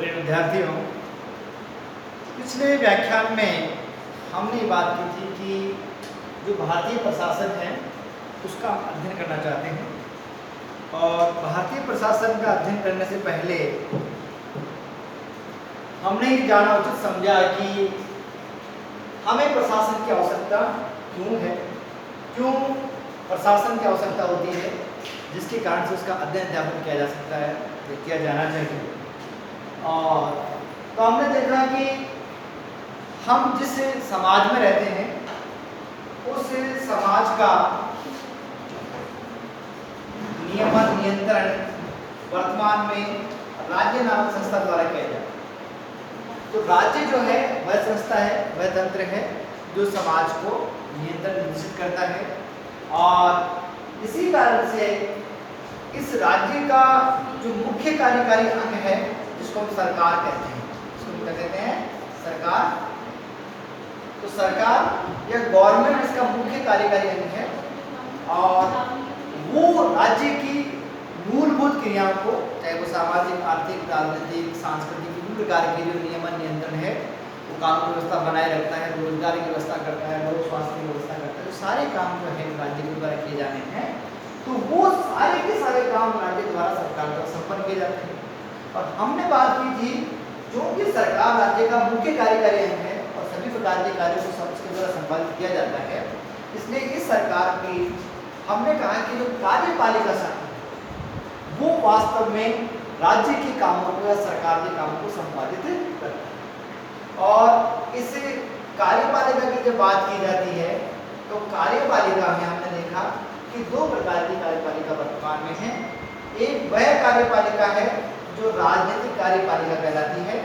प्रिय विद्यार्थियों, पिछले व्याख्यान में हमने बात की थी कि जो भारतीय प्रशासन है उसका हम अध्ययन करना चाहते हैं। और भारतीय प्रशासन का अध्ययन करने से पहले हमने ये जाना उचित समझा कि हमें प्रशासन की आवश्यकता क्यों है, क्यों प्रशासन की आवश्यकता होती है, जिसके कारण से उसका अध्ययन अध्यापन किया जा सकता है, किया जाना चाहिए। और तो हमने देखा कि हम जिस समाज में रहते हैं उस समाज का नियमन नियंत्रण वर्तमान में राज्य नामक संस्था द्वारा किया जाता है। तो राज्य जो है वह संस्था है, वह तंत्र है जो समाज को नियंत्रण निश्चित करता है। और इसी कारण से इस राज्य का जो मुख्य कार्यकारी अंग है जिसको हम सरकार कहते हैं, इसको क्या कहते हैं? सरकार। तो सरकार या गवर्नमेंट इसका मुख्य कार्यकारी अंग है और वो राज्य की मूलभूत क्रियाओं को, चाहे वो सामाजिक, आर्थिक, राजनीतिक, सांस्कृतिक विभिन्न प्रकार के जो नियमन नियंत्रण है वो कानून व्यवस्था बनाए रखता है, रोजगार की व्यवस्था करता है, लोक स्वास्थ्य की व्यवस्था करता है। तो सारे काम जो है राज्य के द्वारा किए जाने हैं, तो वो सारे के सारे काम राज्य द्वारा सरकार द्वारा संपन्न किए जाते हैं। और हमने बात की थी क्योंकि सरकार राज्य का मुख्य कार्यकारी अंग है और सभी प्रकार के कार्यों को उसके द्वारा संपादित किया जाता है, इसलिए इस सरकार की हमने कहा कि जो कार्यपालिका शाखा वो वास्तव में राज्य के कामों को या सरकार के कामों को संपादित करता है। और इस कार्यपालिका की जब बात की जाती है तो कार्यपालिका में हमने देखा कि दो प्रकार की कार्यपालिका वर्तमान में है। एक वह कार्यपालिका है जो राजनीतिक कार्यपालिका कहलाती है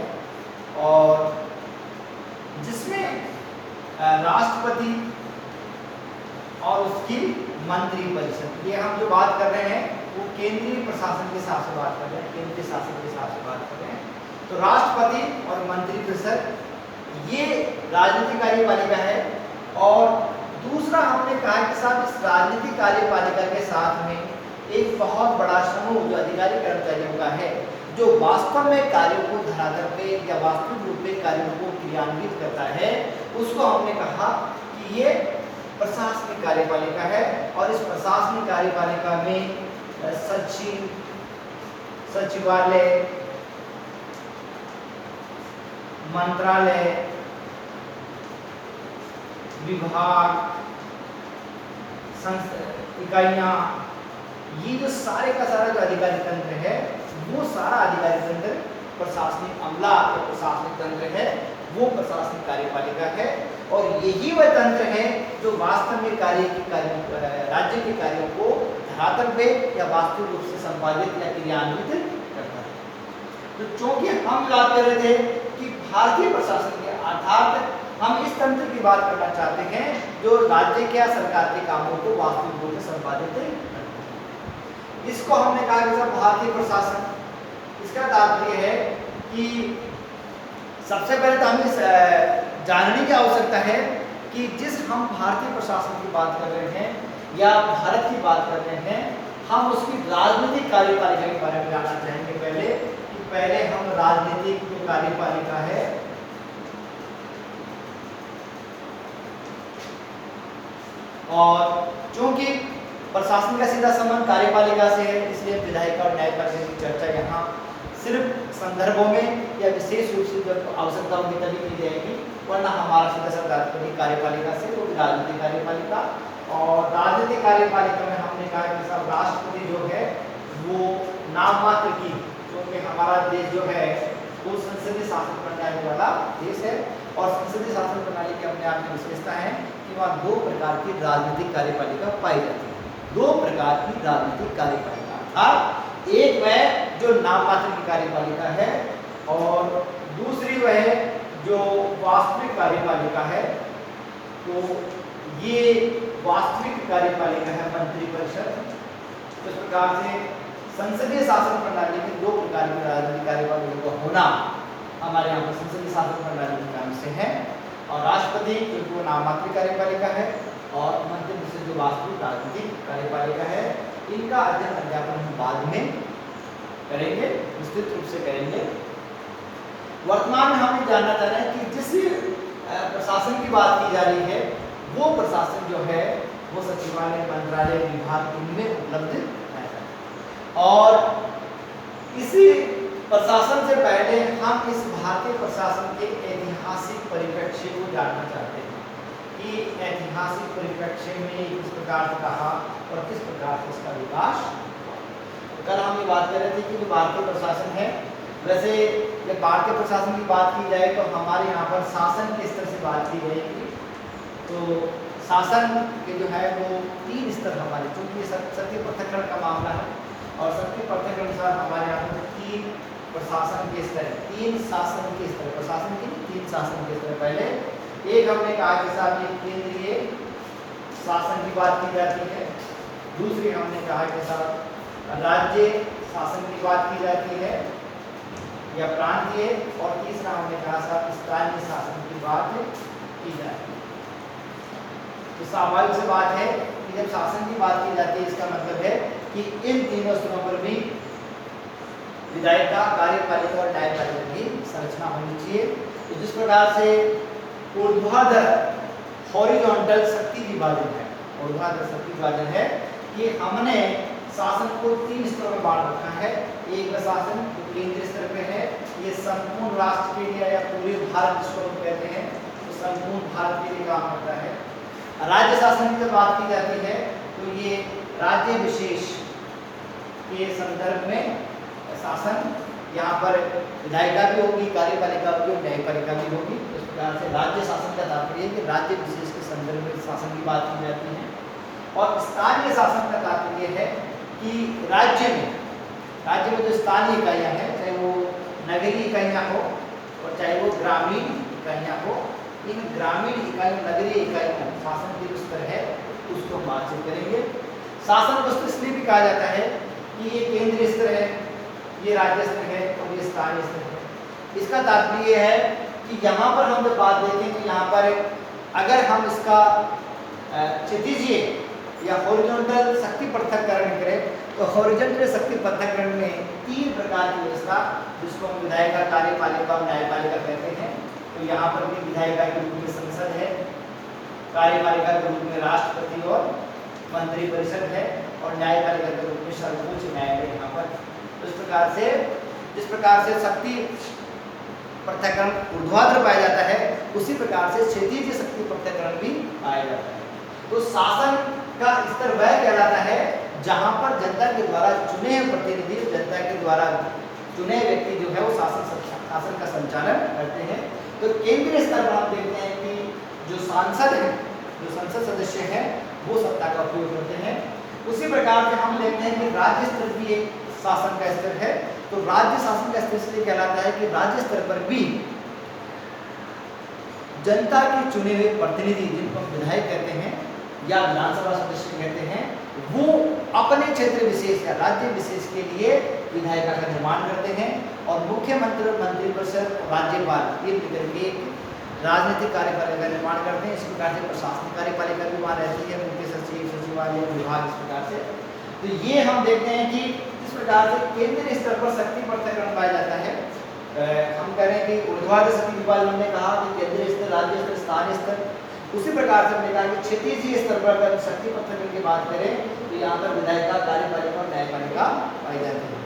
और जिसमें राष्ट्रपति और उसकी मंत्री परिषद, ये हम जो बात कर रहे हैं वो केंद्रीय प्रशासन के हिसाब से बात कर रहे हैं, केंद्रीय शासन के हिसाब से बात कर रहे हैं। तो राष्ट्रपति और मंत्री परिषद ये राजनीतिक कार्यपालिका है। और दूसरा हमने कहा कि साहब इस राजनीतिक कार्यपालिका के साथ में एक बहुत बड़ा समूह जो अधिकारी कर्मचारियों का है जो वास्तव में कार्यों को धरातल पे या वास्तविक रूप में कार्यों को क्रियान्वित करता है, उसको हमने कहा कि ये प्रशासनिक कार्यपालिका है। और इस प्रशासनिक कार्यपालिका में सचिव, सचिवालय, मंत्रालय, विभाग, इकाइयां, ये जो सारे का सारा जो अधिकारी तंत्र है वो सारा अधिकारी तंत्र प्रशासनिक अमला या प्रशासनिक तंत्र है, वो प्रशासनिक कार्यपालिका है। और यही वह तंत्र है जो वास्तव में राज्य के कार्यों को धरातल पे या वास्तविक रूप से संपादित या क्रियान्वित करता है। तो चूंकि हम बात कर रहे थे कि भारतीय प्रशासन के अर्थात हम इस तंत्र की बात करना चाहते हैं जो राज्य के या सरकार के कामों को वास्तविक रूप से संपादित करता है। इसको हमने कहा कि भारतीय प्रशासन, इसका तात्पर्य है कि सबसे पहले तो हमें जानने की आवश्यकता है कि जिस हम भारतीय प्रशासन की बात कर रहे हैं या भारत की बात कर रहे हैं, हम उसकी राजनीतिक कार्यपालिका के बारे में जानना चाहेंगे। पहले हम राजनीतिक जो कार्यपालिका है और चूंकि प्रशासन का सीधा संबंध कार्यपालिका से है, इसलिए विधायिका और न्यायपालिका की चर्चा यहाँ सिर्फ संदर्भों में या विशेष रूप से जब आवश्यकता होगी तभी की जाएगी, वरना हमारा सीधा सा तात्पर्य कार्यपालिका से वो राजनीतिक कार्यपालिका। और राजनीतिक कार्यपालिका में हमने कहा कि सब राष्ट्रपति जो है वो नाम मात्र की, क्योंकि हमारा देश जो है वो संसदीय शासन प्रणाली वाला देश है और संसदीय शासन प्रणाली की अपने आप में विशेषता है कि वहाँ दो प्रकार की राजनीतिक कार्यपालिका पाई जाती है। दो प्रकार की राजनीतिक कार्यपालिका, अर्थात एक वह जो नाम मात्र की कार्यपालिका है और दूसरी वह जो वास्तविक कार्यपालिका है। तो ये वास्तविक कार्यपालिका है मंत्री परिषद। इस प्रकार से संसदीय शासन प्रणाली में दो प्रकार की राजनीतिक कार्यपालिका का होना हमारे यहाँ पर संसदीय शासन प्रणाली के नाम से है। और राष्ट्रपति क्योंकि वो नाम मात्र कार्यपालिका है और मंत्री परिषद जो वास्तविक राजनीतिक कार्यपालिका है, इनका अध्ययन अध्यापन हम बाद में करेंगे, विस्तृत रूप से करेंगे। वर्तमान में हम ये जानना चाह रहे हैं कि जिस प्रशासन की बात की जा रही है वो प्रशासन जो है वो सचिवालय, मंत्रालय, विभाग इनमें उपलब्ध है। और इसी प्रशासन से पहले हम इस भारतीय प्रशासन के ऐतिहासिक परिप्रेक्ष्य को जानना चाहते हैं कि ऐतिहासिक परिप्रेक्ष्य में किस प्रकार से कहा और किस प्रकार से इसका विकास। कल हम ये बात कर रहे थे कि जो भारतीय प्रशासन है, वैसे जब भारतीय प्रशासन की बात की जाए तो हमारे यहाँ पर शासन के स्तर से बात की जाएगी। तो शासन के जो है वो 3 स्तर हमारे, चूँकि शक्ति पृथक्करण का मामला है और शक्ति पृथक्करण अनुसार हमारे यहाँ पर 3 प्रशासन के स्तर, 3 शासन के स्तर, प्रशासन के 3 शासन के स्तर। पहले एक हमने कहा कि साहब ये केंद्रीय शासन की बात की जाती है, दूसरी हमने कहा कि साहब राज्य शासन की बात की जाती है या प्रांतीय, और तीसरा हमने कहा साहब स्थानीय शासन की बात की जाती है। तो स्वाभाविक सी बात है कि जब शासन की बात की जाती है इसका मतलब है कि इन तीनों स्तरों पर भी विधायिका, कार्यपालिका और न्यायपालिका की संरचना होनी चाहिए। तो जिस प्रकार से ऊर्ध्वाधर हॉरिजॉन्टल शक्ति विभाजन है, ऊर्ध्वाधर शक्ति विभाजन है कि हमने शासन को 3 स्तरों में बांट रखा है। एक प्रशासन जो केंद्रीय स्तर पे है, ये संपूर्ण राष्ट्र के लिए या पूरे भारत जिसको हम कहते हैं तो संपूर्ण भारत के लिए काम करता है। राज्य शासन की जब बात की जाती है तो ये राज्य विशेष के संदर्भ में शासन, यहाँ पर विधायिका भी होगी, कार्यपालिका भी होगी, न्यायपालिका भी होगी। इस प्रकार से राज्य शासन का तात्पर्य है कि राज्य विशेष के संदर्भ में शासन की बात की जाती है। और स्थानीय शासन का तात्पर्य है कि राज्य में जो स्थानीय इकाइयाँ हैं, चाहे वो नगरीय इकाइयाँ हो और चाहे वो ग्रामीण इकाइयाँ हो, इन ग्रामीण इकाइयों, नगरीय इकाइयों शासन के जो स्तर है उसको हम बातचीत करेंगे। शासन वस्तु इसलिए भी कहा जाता है कि ये केंद्रीय स्तर है, ये राज्य स्तर है और ये स्थानीय स्तर है। इसका तात्पर्य है कि यहाँ पर हम जब बात देखें तो यहाँ पर अगर हम इसका क्षितिजीय या हॉरिजॉन्टल शक्ति पृथक्करण करें तो हॉरिजॉन्टल शक्ति पृथक्करण में 3 प्रकार की व्यवस्था, जिसको हम विधायिका, कार्यपालिका और न्यायपालिका कहते हैं। तो यहाँ पर भी विधायिका के रूप में संसद है, कार्यपालिका के रूप में राष्ट्रपति और मंत्री परिषद है और न्यायपालिका के रूप में सर्वोच्च न्यायालय यहाँ पर। तो इस प्रकार से जिस प्रकार से शक्ति पृथक्करण ऊर्ध्वाधर पाया जाता है उसी प्रकार से क्षैतिज शक्ति पृथक्करण भी पाया जाता है। तो शासन का स्तर वह कहलाता है जहां पर जनता के द्वारा चुने प्रतिनिधि, जनता के द्वारा चुने व्यक्ति जो है वो शासन का संचालन करते हैं। तो केंद्रीय स्तर पर हम देखते हैं कि जो सांसद हैं, जो संसद सदस्य हैं, वो सत्ता का उपयोग करते हैं। उसी प्रकार से हम देखते हैं कि राज्य स्तर भी एक शासन का स्तर है। तो राज्य शासन का स्तर इसलिए कहलाता है कि राज्य स्तर पर भी जनता के चुने हुए प्रतिनिधि, जिनको हम विधायक कहते हैं या विधानसभा सदस्य कहते हैं, वो अपने क्षेत्र विशेष या राज्य विशेष के लिए विधायिका का निर्माण करते हैं और मुख्यमंत्री, मंत्रिपरिषद, राज्यपाल ये मिलकर के राजनीतिक कार्यपालिका का निर्माण करते हैं। इस प्रकार से प्रशासनिक कार्यपालिका भी वहाँ रहती है, मुख्य सचिव, सचिवालय, विभाग, इस प्रकार से। तो ये हम देखते हैं कि इस प्रकार से केंद्रीय स्तर पर शक्ति पृथक्करण पाया जाता है। हम कह रहे हैं कि ऊर्ध्वाधर शक्ति विभाजन, हमने कहा कि केंद्रीय स्तर, राज्य स्तर, स्थानीय स्तर। उसी प्रकार से हमने कहा कि क्षैतिजीय स्तर पर अगर शक्ति पृथक्करण की बात करें तो यहाँ पर विधायिका, कार्यपालिका और न्यायपालिका पाई जाती है।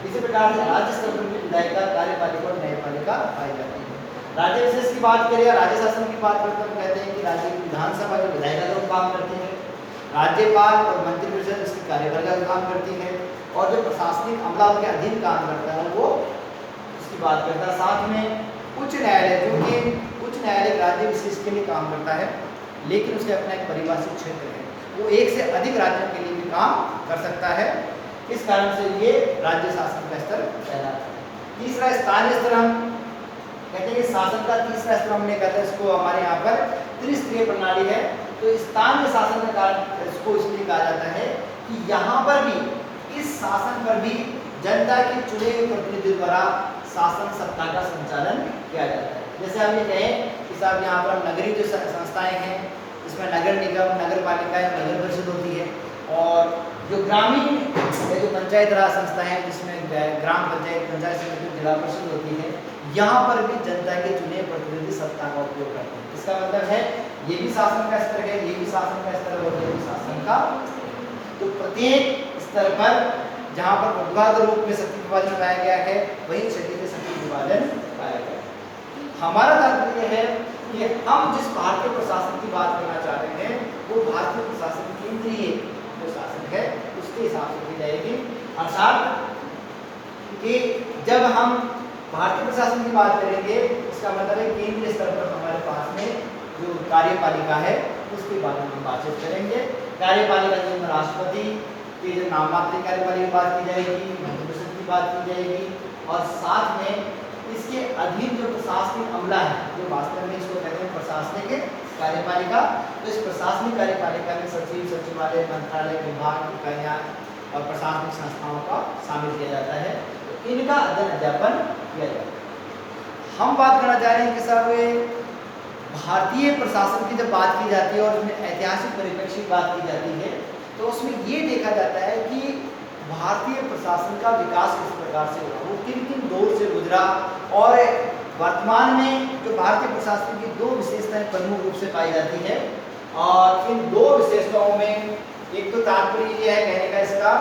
इसी प्रकार से राज्य स्तर पर भी विधायिका, कार्यपालिका और न्यायपालिका पाई जाती है। राज्य विशेष की बात करें या राज्य शासन की बात करते हम कहते हैं कि राज्य की विधानसभा जो विधायिका का काम करती है, राज्यपाल और मंत्रिपरिषद इसकी कार्यपालिका का काम करती है और जो प्रशासनिक अमला उनके अधीन काम करता है वो इसकी बात करता है। साथ में उच्च न्यायालय, जो कि उच्च न्यायालय राज्य विशेष के लिए काम करता है, लेकिन उसके अपना एक परिभाषित क्षेत्र है, वो एक से अधिक राज्यों के लिए भी काम कर सकता है। इस कारण से ये राज्य शासन का स्तर कहलाता है। तीसरा स्थानीय स्तर, हम कहते हैं कि शासन का तीसरा स्तर हमने कहते हैं इसको हमारे यहाँ पर त्रिस्तरीय प्रणाली है। तो स्थानीय शासन का कारण इसको इसलिए कहा जाता है कि यहाँ पर भी, इस शासन पर भी जनता के चुने हुए प्रतिनिधि द्वारा शासन सत्ता का संचालन किया जाता है। जैसे हम ये कहें कि साहब यहाँ पर नगरीय जो संस्थाएं हैं, इसमें नगर निगम, नगर पालिका या नगर परिषद होती है और जो ग्रामीण जो पंचायत राज संस्था है जिसमें ग्राम पंचायत, पंचायत समिति, जिला परिषद होती है, यहाँ पर भी जनता के चुने प्रतिनिधि सत्ता का उपयोग करते हैं। इसका मतलब है ये भी शासन का स्तर है, ये भी शासन का स्तर है और ये भी शासन का। तो प्रत्येक स्तर पर जहाँ पर ऊर्ध्वाधर रूप में शक्ति विभाजन पाया गया है, वहीं क्षैतिज शक्ति विभाजन पाया गया है। हमारा तात्पर्य है कि हम जिस भारतीय प्रशासन की बात करना चाह रहे हैं वो भारतीय प्रशासन केंद्रीय जो शासन है उसके हिसाब से की जाएगी। अर्थात कि जब हम भारतीय प्रशासन की बात करेंगे इसका मतलब है केंद्रीय स्तर पर हमारे पास में जो कार्यपालिका है उसके बारे में हम बातचीत करेंगे। कार्यपालिका जिसमें राष्ट्रपति की जो नाम मात्र कार्यपालिका की बात की जाएगी, मंत्रिपरिषद की बात की जाएगी और साथ में इसके अधीन जो प्रशासनिक अमला है जो वास्तव में इसको कहते हैं प्रशासनिक कार्यपालिका। तो इस प्रशासनिक कार्यपालिका में सचिव, सचिवालय, मंत्रालय, विभाग, इकाइयां और प्रशासनिक संस्थाओं का शामिल किया जाता है। तो इनका अध्ययन अध्यापन किया जाता है। हम बात करना चाह रहे हैं कि साहब भारतीय प्रशासन की जब बात की जाती है और उसमें ऐतिहासिक परिप्रेक्ष्य की बात की जाती है तो उसमें ये देखा जाता है कि भारतीय प्रशासन का विकास किस प्रकार से हुआ, वो किन किन दौर से गुजरा और वर्तमान में जो भारतीय प्रशासन की दो विशेषताएं प्रमुख रूप से पाई जाती है। और इन दो विशेषताओं में एक तो तात्पर्य ये है कहने का इसका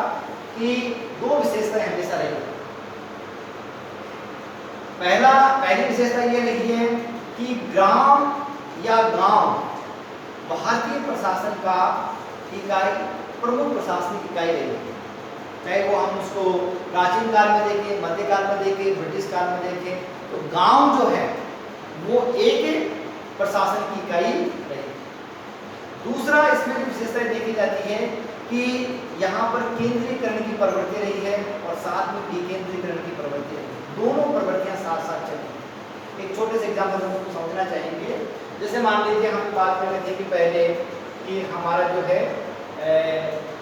कि दो विशेषताएं हमेशा रही। पहली विशेषता ये रही है कि ग्राम या गांव भारतीय प्रशासन का इकाई, प्रमुख प्रशासनिक इकाई रही है। चाहे वो हम उसको प्राचीन काल में देखें, मध्यकाल में देखें, ब्रिटिश काल में देखें, तो गांव जो है वो एक प्रशासन की इकाई रही। दूसरा इसमें जो विशेषता देखी जाती है कि यहाँ पर केंद्रीकरण की प्रवृत्ति रही है और साथ में विकेंद्रीकरण की प्रवृत्ति रही है। दोनों प्रवृत्तियां साथ साथ चली। एक छोटे से एग्जाम्पल हम उसको समझना चाहेंगे। जैसे मान लीजिए हम बात कर रहे थे कि पहले कि हमारा जो है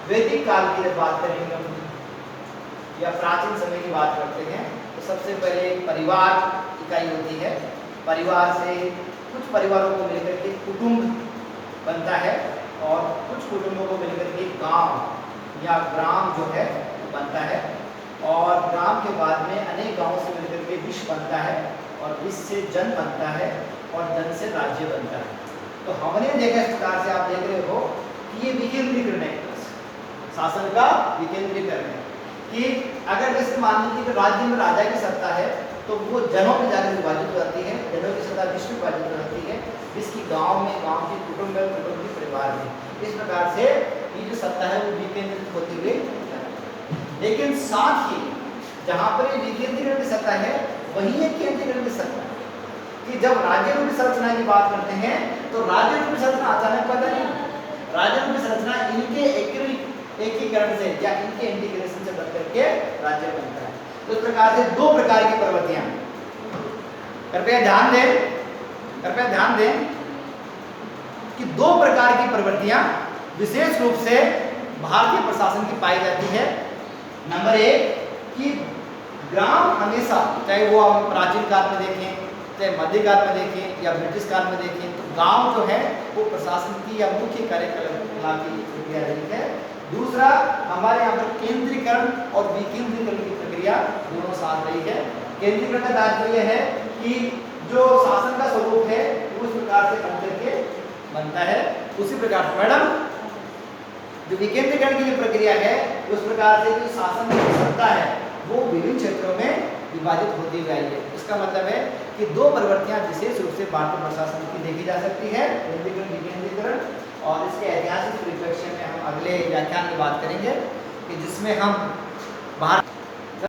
वैदिक काल की जब बात करेंगे हम या प्राचीन समय की बात करते हैं तो सबसे पहले परिवार इकाई होती है। परिवार से कुछ परिवारों को मिलकर के कुटुंब बनता है और कुछ कुटुंबों को मिलकर के गांव या ग्राम जो है बनता है और ग्राम के बाद में अनेक गांवों से मिलकर के विश्व बनता है और विश्व से जन बनता है और जन से राज्य बनता है। तो हमने देखा इस प्रकार से आप देख रहे हो कि ये विकेंद्रीकरण है, शासन का विकेंद्रीकरण है कि अगर जैसे मान लीजिए कि राज्य में राजा की सत्ता है तो वो जनों में जाकर विभाजित हो जाती है, जनों की सत्ता विश्व में विभाजित हो जाती है, जिसकी गांव में, गांव के कुटुंब में, कुटुंब के परिवार में। इस प्रकार से ये जो सत्ता है वो विकेंद्रित होती हुई, लेकिन साथ ही जहाँ पर ये विकेंद्रीकरण की सत्ता है वही एक केंद्रीकरण की सत्ता है कि जब राज्य रूपी संरचना की बात करते हैं तो राज्य रूपी संरचना अचानक पैदा नहीं। राज्य रूपी संरचना इनके एकीकरण से या इनके इंटीग्रेशन से बन करके राज्य बनता है। तो इस प्रकार से दो प्रकार की प्रवृत्तियां, कृपया ध्यान दें कि दो प्रकार की प्रवृत्तियां विशेष रूप से भारतीय प्रशासन की पाई जाती है। नंबर एक कि ग्राम हमेशा, चाहे वो हम प्राचीन काल में देखें, चाहे मध्यकाल में देखें या ब्रिटिश काल में देखें, तो गांव जो है वो प्रशासन की या मुख्य कार्यकलाप की प्रक्रिया रही है। दूसरा हमारे यहाँ पर केंद्रीकरण और विकेंद्रीकरण की प्रक्रिया दोनों साथ रही है। केंद्रीकरण का तात्पर्य है कि जो शासन का स्वरूप है उस प्रकार से बन करके बनता है। उसी प्रकार मैडम जो विकेंद्रीकरण की जो प्रक्रिया है उस प्रकार से जो शासन की सत्ता है वो विभिन्न क्षेत्रों में विभाजित होती गई है। इसका मतलब है कि दो प्रवृत्तियां विशेष रूप से भारतीय प्रशासन की देखी जा सकती है, केंद्रीकरण, विकेंद्रीकरण, और इसके ऐतिहासिक परिप्रेक्ष्य में हम अगले व्याख्यान में बात करेंगे कि जिसमें हम भारत